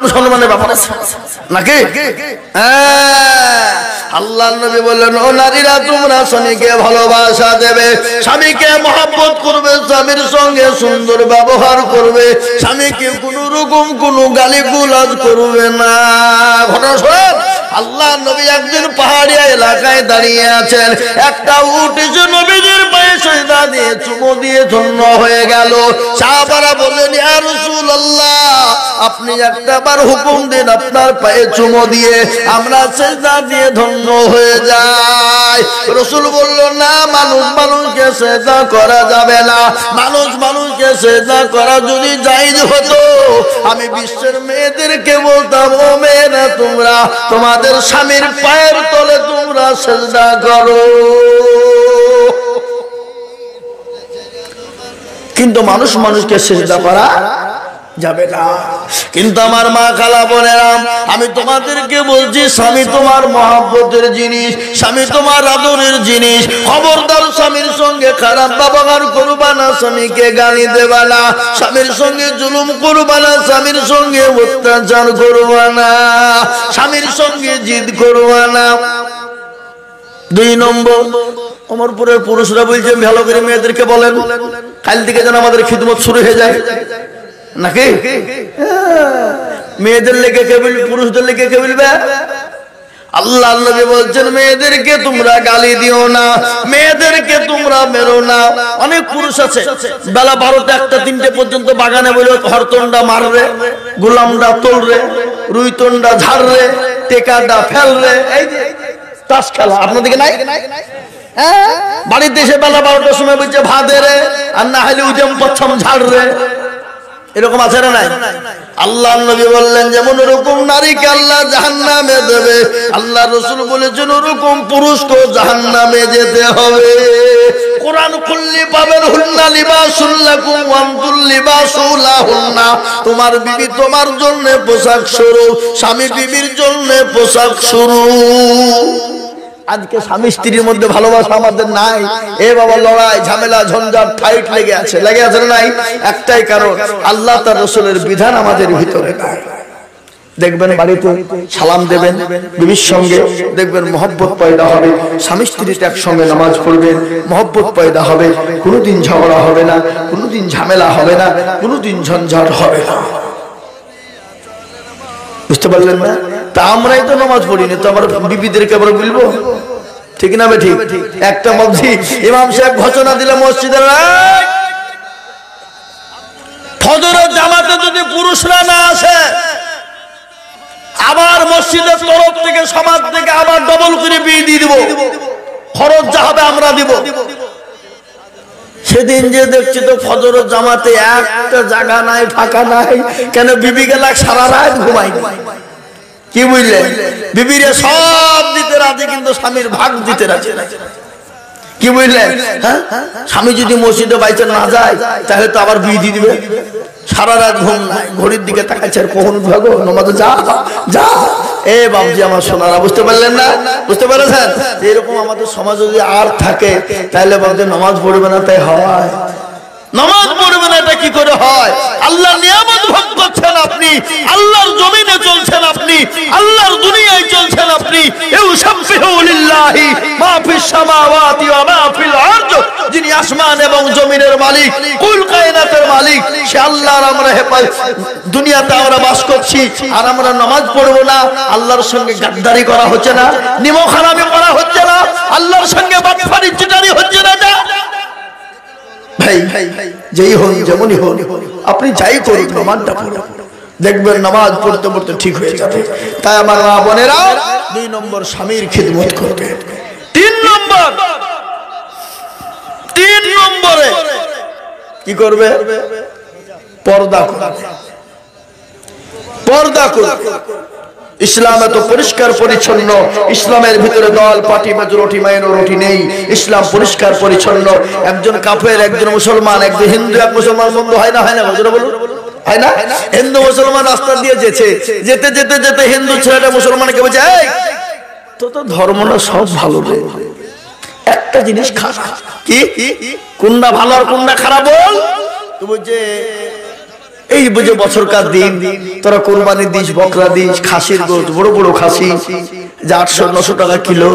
আত্মসম্মানের ব্যাপার আছে নাকি? আল্লাহর নবী বললেন, ও নারীরা তোমরা স্বামীকে ভালোবাসা দেবে, স্বামীকে মহব্বত করবে, স্বামীর সঙ্গে সুন্দর ব্যবহার করবে, স্বামীকে কোন রকম কোন গালিগালাজ করবে না। ঘটনা শোনেন, আল্লাহর নবী একদিন পাহাড়ি এলাকায় দাঁড়িয়ে আছেন, একটা উট এসে নবীজির পায়ে সিজদা দিয়ে চুমো দিয়ে ধন্য হয়ে গেল। সাহাবারা বললেন, ইয়া রাসূলুল্লাহ, আপনি একটাবার হুকুম দিন, আপনার পায়ে চুমো দিয়ে আমরা সিজদা দিয়ে ধন্য হয়ে যাই। রাসূল বলল, না, মানুষ মানুষকে সিজদা করা যাবে না। মানুষ মানুষকে সিজদা করা যদি জায়েজ হতো, আমি বিশ্বের মেয়েদেরকে বলতাম, ও মেয়েরা, তোমরা তোমাদের স্বামীর পায়ের তলে তোমরা সিজদা করো। কিন্তু মানুষ মানুষকে সিজদা করা যাবে না। কিন্তু আমার মা খালা বোনেরা, আমি তোমাদেরকে বলছি, স্বামী তোমার মহব্বতের জিনিস, স্বামী তোমার আদরের জিনিস। খবরদার স্বামীর সঙ্গে খারাপ ব্যবহার করবা না, স্বামীকে গালি দেবা না, স্বামীর সঙ্গে জুলুম করবা না, স্বামীর সঙ্গে অত্যাচার করবা না, স্বামীর সঙ্গে জিদ করবা না। 2 নম্বর, অমরপুরের পুরুষরা বলছেন, ভালো করে মেয়েদেরকে বলেন, কাল থেকে যেন আমাদের খিদমত শুরু হয়ে যায় নাকি? মেয়েদের লেগে কে বলবে, পুরুষদের লেগে কে বলবে? আল্লাহর নবী বলছেন, মেয়েদেরকে তোমরা গালি দিও না, মেয়েদেরকে তোমরা মেরো না। অনেক পুরুষ আছে বেলা 12টা 1টা 3টে পর্যন্ত বাগানে বলে হরতন্ডা মাররে, গোলামডা তোলরে, রুইতন্ডা ঝাড়রে, টেকাডা ফেলরে, এই যে তাস খেলা। আপনাদেরকে নাই? বাড়িতে এসে বেলা 12টার সময় বলছে ভাদে রে, আর না হলে উজম পচ্ছম ঝাড়রে। এরকম আছে না নাই? আল্লাহর নবী বললেন, যেমন ওরকম নারীকে আল্লাহ জাহান্নামে দেবে, আল্লাহ রাসূল বলেছেন ওরকম পুরুষকে জাহান্নামে যেতে হবে। কোরআন খুললে পাবেন, হুন্না লিবাসুল লাকুম ওয়া আনতুম লিবাসুল লাহুন্না। তোমার বিবি তোমার জন্য পোশাক স্বরূপ, স্বামী বিবির জন্য পোশাক স্বরূপ। আজকে স্বামী স্ত্রীর মধ্যে ভালোবাসা আমাদের নাই। এ বাবা, লড়াই ঝামেলা ঝঞ্ঝাট ফাইট লেগে আছে না নাই? একটাই কারণ, আল্লাহ তার রাসূলের বিধান আমাদের ভিতরে নাই। দেখবেন বাড়িতে সালাম দেবেন, বিবির সঙ্গে দেখবেন মহব্বত পয়দা হবে, স্বামী স্ত্রীতে একসঙ্গে নামাজ পড়বেন, মহব্বত পয়দা হবে, কোনোদিন ঝগড়া হবে না, কোনোদিন ঝামেলা হবে না, কোনোদিন ঝঞ্ঝাট হবে না। বুঝতে পারলেন না? তা আমরাই তো নামাজ পড়িনি, তো আমার বিবিদেরকে আবার বলবো? ঠিক না বে ঠিক? একটা মসজি ইমাম সাহেব ঘোষণা দিলে মসজিদের ফজরের জামাতে যদি পুরুষরা না আসে, আবার মসজিদের তরফ থেকে সমাজ থেকে আবার ডবল করে বিয়ে দিয়ে দিব, খরচ যা হবে আমরা দিব। সেদিন যে দেখছি তো ফজরের জামাতে একটা জায়গা নাই, ফাঁকা নাই। কেন? বিবি গেলা সারা রাত ঘুমাই। কি বুঝলেন? বিবিরে সব দিতে রাজি, কিন্তু স্বামীর ভাগ দিতে রাজি। কি বুঝলেন? হ্যাঁ, স্বামী যদি মসজিদে বাইচে না যায়, তাহলে তো আবার বিয়ে দিয়ে দিবে। সারা রাত ঘুম নাই, ঘড়ির দিকে তাকাচ্ছে, কখন ভাগো নামাজে যা যা। এ বাবজি আমার সোনারা, বুঝতে পারলেন না? বুঝতে পেরেছেন? এরকম আমাদের সমাজ যদি আর থাকে, তাহলে বাবজি নামাজ পড়বে না, তাই হয়? নামাজ পড়বে না, এটা কি করে হয়? আল্লাহর নিয়ামত ভোগ করছেন আপনি, আল্লাহর জমিনে চলছেন আপনি, আল্লাহর দুনিয়ায় চলছেন আপনি। ইউসাব্বিহু লিল্লাহি মা ফিস সামাওয়াতি ওয়া মা ফিল আরদ। যিনি আসমান এবং জমিনের মালিক, কুল কায়নাতের মালিক, সে আল্লাহর আমরা দুনিয়াতে আমরা বাস করছি, আর আমরা নামাজ পড়বো না। আল্লাহর সঙ্গে গাদ্দারি করা হচ্ছে না, নিমখারামি করা হচ্ছে না, আল্লাহর সঙ্গে বাটপারি চিটারি হচ্ছে না। ভাই, যেই হন যেমনই হন, আপনি যাই করুন, নামাজটা পড়ুন, দেখবেন নামাজ পড়তে পড়তে ঠিক হয়ে যাবে। তাই আমার মা বোনেরা, 2 নম্বর স্বামীর খিদমত করবে। 3 নম্বরে কি করবে? পর্দা করবে। পর্দা করবে। ইসলাম এত পরিষ্কার পরিচ্ছন্ন, ইসলামের ভিতরে দল পার্টি মেজরিটি মাইনরিটি নেই। ইসলাম পরিষ্কার পরিচ্ছন্ন। একজন কাফের, একজন মুসলমান, একজন হিন্দু, এক মুসলমান বন্ধ হয় না? হয় না? বলুন, হয় না? হিন্দু মুসলমান রাস্তা দিয়ে যেতে যেতে যেতে যেতে হিন্দু ছেলেটা মুসলমানকে বলছে, এই তো ধর্মটা সব ভালো রে, একটা জিনিস খারাপ। কি? কোনটা ভালো আর কোনটা খারাপ বল? তো বলছে এই বুঝে বছরকার দিন তোরা কোরবানি দিস, বকরা দিস, খাসির গোশত, বড় বড় খাসি যা 800-900 টাকা কিলো,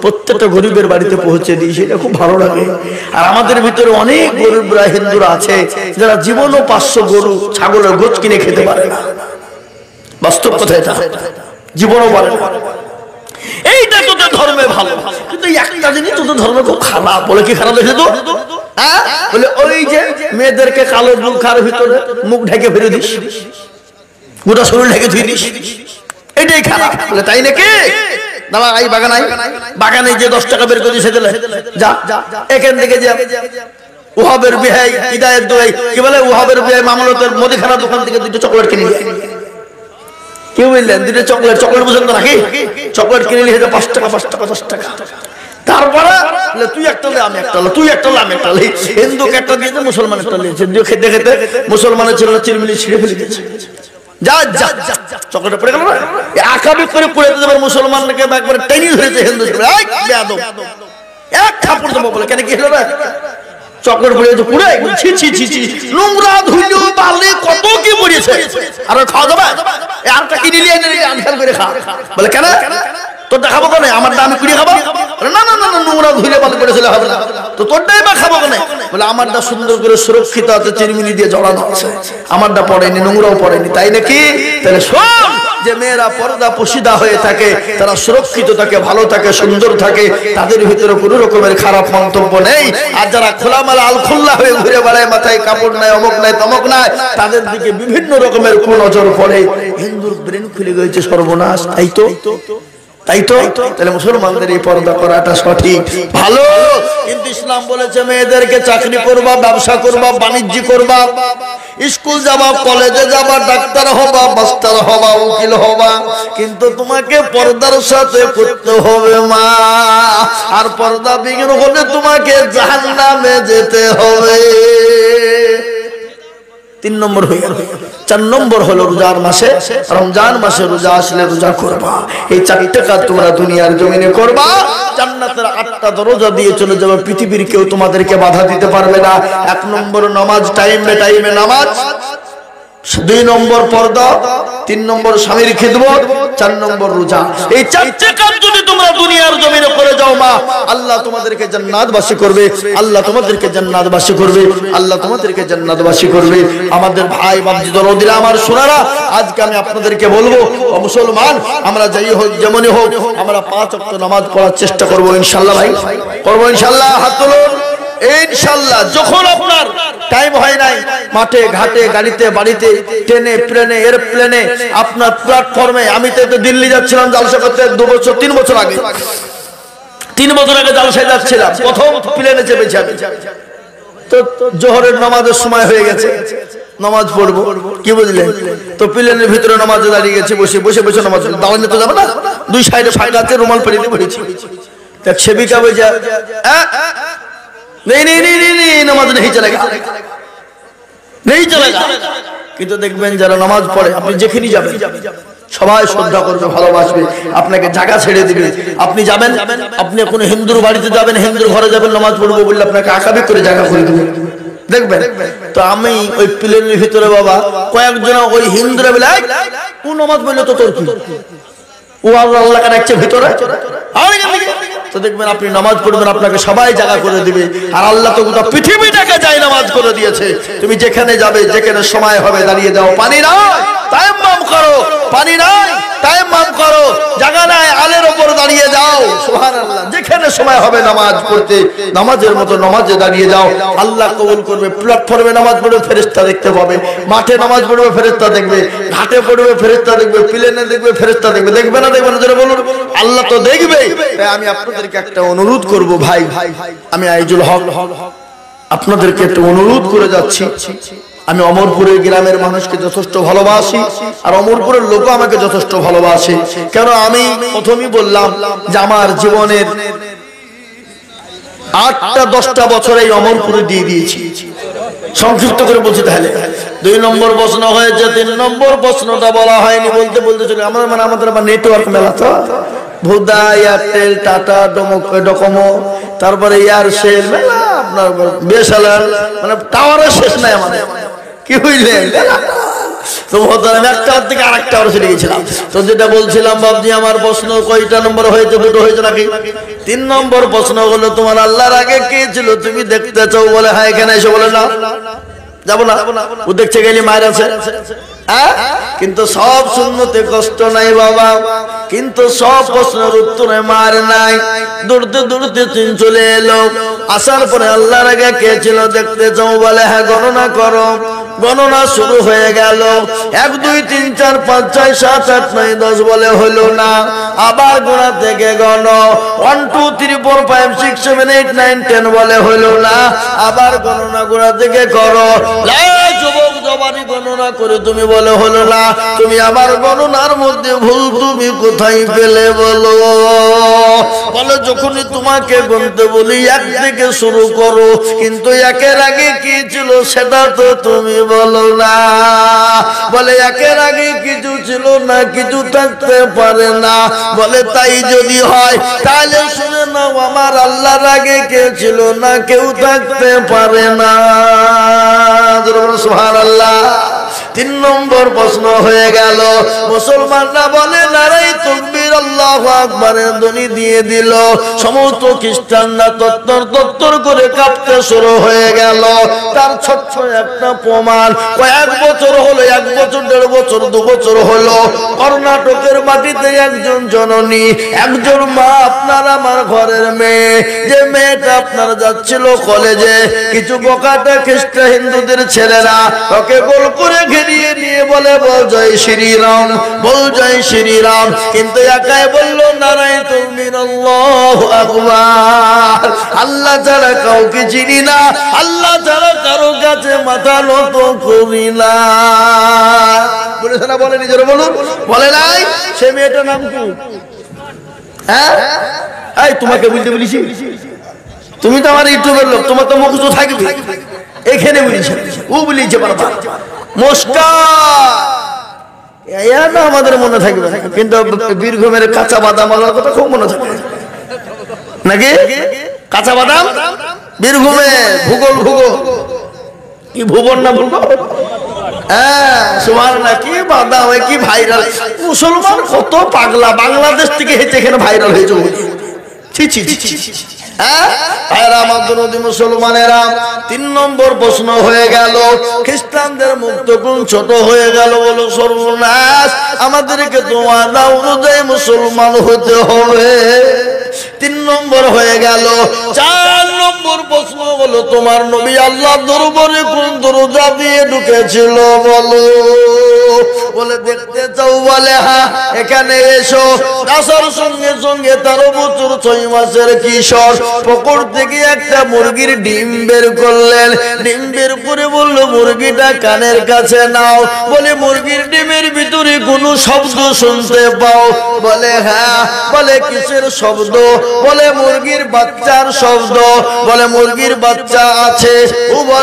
প্রত্যেকটা গরিবের বাড়িতে পৌঁছে দিস, এটা খুব ভালো লাগে। আর আমাদের ভিতরে অনেক গরিবরা হিন্দুরা আছে যারা জীবনও 500 গরু ছাগলের গোশত কিনে খেতে পারে না। বাস্তব কথা এটা, জীবনও পারে না। এইটা তোদের ধর্মে ভালো, কিন্তু একটা জিনিস তোদের ধর্মে খুব খারাপ। বলে কি খারাপ দেখে তো? বলে ওই যে মেয়েদেরকে কালো বুরখার ভিতরে মুখ ঢেকে ফেলে দিস, গোটা শরীর ঢেকে ধুই দিস, এটাই খারাপ। বলে তাই নাকি? দাদা এই বাগানে যে 10 টাকা বের করে দিছে, যা এখান থেকে যা ওহাবের বিহাই হিদায়াত দোয়াই কি বলে, ওহাবের বিহাই মামলতের মুদিখানা দোকান থেকে 2টা চকলেট কিনে নিয়ে, কি বললেন 2টা চকলেট বুঝেন তো নাকি? চকলেট কিনে নিয়ে 5 টাকা 5 টাকা 10 টাকা। তারপরে তুই একটা লে, আমি একটা লে, তুই একটা লে, আমি একটা লে। হিন্দুকে একটা দিয়েছে, মুসলমান একটা দিয়েছে। খেতে খেতে মুসলমানের ছেলেরা চিরমিলি ছিঁড়ে ফেলে দিয়েছে। যা যা চকলেট পড়ে গেল না, আকাবি করে পড়ে দেবে। মুসলমানকে একবার টেনে ধরেছে হিন্দু ছেলে, বেয়াদব, এক থাপড় দেবো বলে। কেন কি হলো না? চকলেট পড়িয়েছে পুরো, ছি ছি ছি ছি, নোংরা ধুলো বালি কত কি পড়িয়েছে। আর খাওয়া যাবে? আরটা কিনে নিয়ে আনসার করে খা। বলে কেন তোর দেখাবো কেন? আমার দামি কুড়িয়ে খাবো? না না না, নোংরা ধুলে বালি পড়েছিল হবে না, তো তোরটাই বা খাবো কেন? বলে আমারটা সুন্দর করে সুরক্ষিত আছে, চিরমিনি দিয়ে জড়ানো আছে, আমারটা পড়েনি, নোংরাও পড়েনি। তাই নাকি? তাহলে শোন, যে মেয়েরা পর্দা পশিদা হয়ে থাকে তারা সুরক্ষিত থাকে, ভালো থাকে, সুন্দর থাকে, তাদের ভিতরে কোনো রকমের খারাপ মন্তব্য নেই। আর যারা খোলামেলা আলখুল্লা হয়ে ঘুরে বেড়ায়, মাথায় কাপড় নাই, অমুক নাই, তমক নাই, তাদের দিকে বিভিন্ন রকমের কুনজর পড়ে। হিন্দুর ব্রেন খুলে গেছে, সর্বনাশ। তাই তো, তাই তো। তাহলে মুসলমানদের এই পর্দা করাটা সঠিক, ভালো। কিন্তু ইসলাম বলেছে মেয়েদেরকে চাকরি করবা, ব্যবসা করবা, বাণিজ্য করবা, স্কুল যাবা, কলেজে যাবা, ডাক্তার হবা, মাস্টার হবা, উকিল হবা, কিন্তু তোমাকে পর্দার সাথে করতে হবে মা। আর পর্দা বিঘ্ন হলে তোমাকে জাহান্নামে যেতে হবে। 3 নম্বর হয়ে গেল। 4 নম্বর হলো রোজার মাসে, রমজান মাসে রোজা আসলে রোজা করবা। এই 4টে কাজ তোমরা দুনিয়ার জমিনে করবা, জান্নাতের 8টা দরজা দিয়ে চলে যাবে, পৃথিবীর কেউ তোমাদেরকে বাধা দিতে পারবে না। 1 নম্বর নামাজ, টাইমে টাইমে নামাজ। 2 নম্বর পর্দা, 3 নম্বর স্বামীর খিদমত, 4 নম্বর রোজা। এই 4টে কাজ যদি তোমরা দুনিয়ার জমিনে করে যাও মা, আল্লাহ তোমাদেরকে জান্নাতবাসী করবে, আল্লাহ তোমাদেরকে জান্নাতবাসী করবে, আল্লাহ তোমাদেরকে জান্নাতবাসী করবে। আমাদের ভাই বাবজি দরদিরা, আমার সোনারা, আজকে আমি আপনাদেরকে বলবো, ও মুসলমান, আমরা যাই হোক যেমনই হোক, আমরা 5 ওয়াক্ত নামাজ পড়ার চেষ্টা করবো ইনশাআল্লাহ। ভাই করবো ইনশাআল্লাহ, হাত তুলুন ইনশাআল্লাহ। যখন আপনার টাইম হয় নাই, মাঠে ঘাটে, গাড়িতে, বাড়িতে, ট্রেনে, প্লেনে, এরপ্লেনে, আপনার প্ল্যাটফর্মে, আমি তো দিল্লি যাচ্ছিলাম জালসা করতে 3 বছর আগে 3 বছর আগে জালসায় যাচ্ছিলাম, প্রথম প্লেনে চেপেছি আমি। তো জোহরের নামাজের সময় হয়ে গেছে, নামাজ পড়বো, কি বুঝলেন? তো প্লেনের ভিতরে নামাজে দাঁড়িয়ে গেছি, বসে বসে বসে নামাজ, দাঁড়ানো তো যাবে না, 2 সাইডে ফাঁকা আছে, রুমাল পেরিয়ে পড়েছি। দেখ সেবিকা বলছে नहीं नहीं नहीं नहीं नहीं नमाज नहीं चलेगा, नहीं चलेगा। কিন্তু দেখবেন যারা নামাজ পড়ে, আপনি যেখানেই যাবেন সবাই শ্রদ্ধা করবে, ভালোবাসবে, আপনাকে জায়গা ছেড়ে দিবে। আপনি যাবেন, আপনি কোনো হিন্দুর বাড়িতে যাবেন, হিন্দুর ঘরে যাবেন, নামাজ পড়বো বললে আপনাকে আকাবি করে জায়গা করে দেবে, দেখবেন। তো আমি ওই প্লেনের ভিতরে বাবা কয়েকজন ওই হিন্দুরা বলে, কোন নামাজ বললে তো তোর কি, ও আল্লাহ কে রাখছে ভিতরে, তো দেখবেন আপনি নামাজ পড়বেন, আপনাকে সবাই জায়গা করে দিবে। আর আল্লাহ তো গোটা পৃথিবীটাকে যায় নামাজ করে দিয়েছে। তুমি যেখানে যাবে, যেখানে সময় হবে দাঁড়িয়ে যাও। পানি নাই, তায়াম্মুম করো, পানি নাই, তায়াম্মুম করো, জায়গা নাই, আলের উপর দাঁড়িয়ে যাও, সুবহানাল্লাহ। যেখানে সময় হবে নামাজ পড়তে, নামাজের মতো নামাজে দাঁড়িয়ে যাও, আল্লাহ কবুল করবে। প্ল্যাটফর্মে নামাজ পড়বে, ফেরেশতা দেখতে পাবে, মাঠে নামাজ পড়বে, ফেরেশতা দেখবে, ঘাটে পড়বে, ফেরেশতা দেখবে, প্লেনে দেখবে, ফেরেশতা দেখবে, দেখবে না দেখবে না যারা বলুন, আল্লাহ তো দেখবে। তাই আমি আপনাদেরকে একটা অনুরোধ করব, ভাই, আমি আইজুল হক আপনাদেরকে একটা অনুরোধ করে যাচ্ছি। আমি অমরপুরের গ্রামের মানুষকে যথেষ্ট ভালোবাসি, আর অমরপুরের লোকও আমাকে যথেষ্ট ভালোবাসে। কেন আমি প্রথমেই বললাম যে আমার জীবনের 8টা-10টা বছর এই অমরপুরে দিয়ে দিয়েছি। সংক্ষিপ্ত করে বলছি তাহলে। 2 নম্বর প্রশ্ন হয়েছে, 3 নম্বর প্রশ্নটা বলা হয়নি, বলতে বলতে চলে আমার মানে আমাদের আবার নেটওয়ার্ক মেলা তো, ভোদা, এয়ারটেল, টাটা, ডোকোমো, তারপরে এয়ারসেল মেলা, আপনার বেসালার, মানে টাওয়ারের শেষ নাই আমাদের। কি কি বুঝলেন? তো মোহতারাম একটা থেকে আরেকটা চলে গেছিলাম। তো যেটা বলছিলাম বাবজি, আমার প্রশ্ন কয়টা নম্বর হয়েছে? দুটো হয়েছে নাকি? 3 নম্বর প্রশ্ন হলো তোমার আল্লাহর আগে কে ছিল তুমি দেখতে চাও? বলে হ্যাঁ। এখানে এসে বলে না, যাবো না। ও দেখতে গেলে মায়ের আছে, কিন্তু সব শূন্যতে কষ্ট নাই বাবা, কিন্তু সব প্রশ্নের উত্তরে মার নাই। দৌড়তে দৌড়তে চলে এলো, আসার পরে আল্লাহর আগে কে ছিল দেখতে চাও? বলে হ্যাঁ। গণনা করো। গণনা শুরু হয়ে গেল। 1 2 3 4 5 6 7 8 9 10 বলে হলো না। আবার গোড়া থেকে গণ 1 2 3 4 5 6 7 8 9 10 বলে হলো না। আবার গণনা গোড়া থেকে করো। যুবক জবানি গণনা করে তুমি বলে হলো না। তুমি আবার গণনার মধ্যে ভুল তুমি কোথায় পেলে বলো? বলে যখনই তোমাকে গুনতে বলি 1 থেকে শুরু করো, কিন্তু 1-এর আগে কি ছিল সেটা তো তুমি বলো না। বলে 1-এর আগে কিছু ছিল না, কিছু থাকতে পারে না। বলে তাই যদি হয় তাহলে শুনে নাও, আমার আল্লাহর আগে কে ছিল না, কেউ থাকতে পারে না। সুবহানাল্লাহ। 3 নম্বর প্রশ্ন হয়ে গেল। মুসলমানরা বলে নারাই তাকবীর আল্লাহু আকবারের ধ্বনি দিয়ে দিল। সমস্ত খ্রিস্টানরা তত্তর করে কাঁপতে শুরু হয়ে গেল। তার ছোট্ট একটা প্রমাণ, কয়েক বছর হলো, 1 বছর 1.5 বছর 2 বছর হলো, কর্ণাটকের মাটিতে একজন জননী, একজন মা, আপনার আমার ঘরের মেয়ে, যে মেয়েটা আপনার যাচ্ছিল কলেজে, কিছু বোকাটা খ্রিস্টান হিন্দুদের ছেলেরা ওকে গোল করে ঘিরিয়ে নিয়ে বলে বল জয় শ্রীরাম, বল জয় শ্রীরাম। কিন্তু একাই বললো নারাই তাকবীর আল্লাহু আকবার। আল্লাহ ছাড়া কাউকে চিনি না, আল্লাহ ছাড়া কারো কাছে মাথা নত করি না। বলেছে না? বলে নিজের বলুন, বলে নাই? সে মেয়েটার নাম কি? হ্যাঁ, এই তোমাকে বলতে বলেছি? তুমি তো আমার ইউটিউবের লোক, তোমার তো মুখ তো থাকবে। এখানে বলেছে, ও বলেছে বারবার মুস্কা, না আমাদের মনে থাকবে, কিন্তু বীরভূমের কাঁচা বাদাম আলার কথা খুব মনে থাকবে নাকি? কাঁচা বাদাম বীরভূমে, ভূগোল কি ভুবন না ভূগোল? হ্যাঁ, সুবহানাল্লাহ। কি বাদাম, কি ভাইরাল! মুসলমান কত পাগলা, বাংলাদেশ থেকে হেঁটে এখানে ভাইরাল হয়েছে। ছি ছি ছি। মুসলমানেরা 3 নম্বর প্রশ্ন হয়ে গেল। খ্রিস্টানদের মুখ তখন ছোট হয়ে গেল। বলো সর্বনাশ, আমাদেরকে তোমার অনুযায়ী মুসলমান হতে হবে। 3 নম্বর হয়ে গেল। 4 নম্বর প্রশ্ন হলো তোমার নবী আল্লাহ দরবারে কোন দরজা দিয়ে ঢুকেছিল বলো? বলে দেখতে চাও? বলে হ্যাঁ। এখানে এসো। আসার সঙ্গে সঙ্গে 13 বছর 6 মাসের কিশোর পুকুর থেকে একটা মুরগির ডিম বের করলেন। ডিম বের করে বলল মুরগিটা কানের কাছে নাও। বলে মুরগির ডিমের ভিতরে কোনো শব্দ শুনতে পাও? বলে হ্যাঁ। বলে কিসের শব্দ? বলে মুরগির বাচ্চার শব্দ। বলে মুরগির বাচ্চা আছে?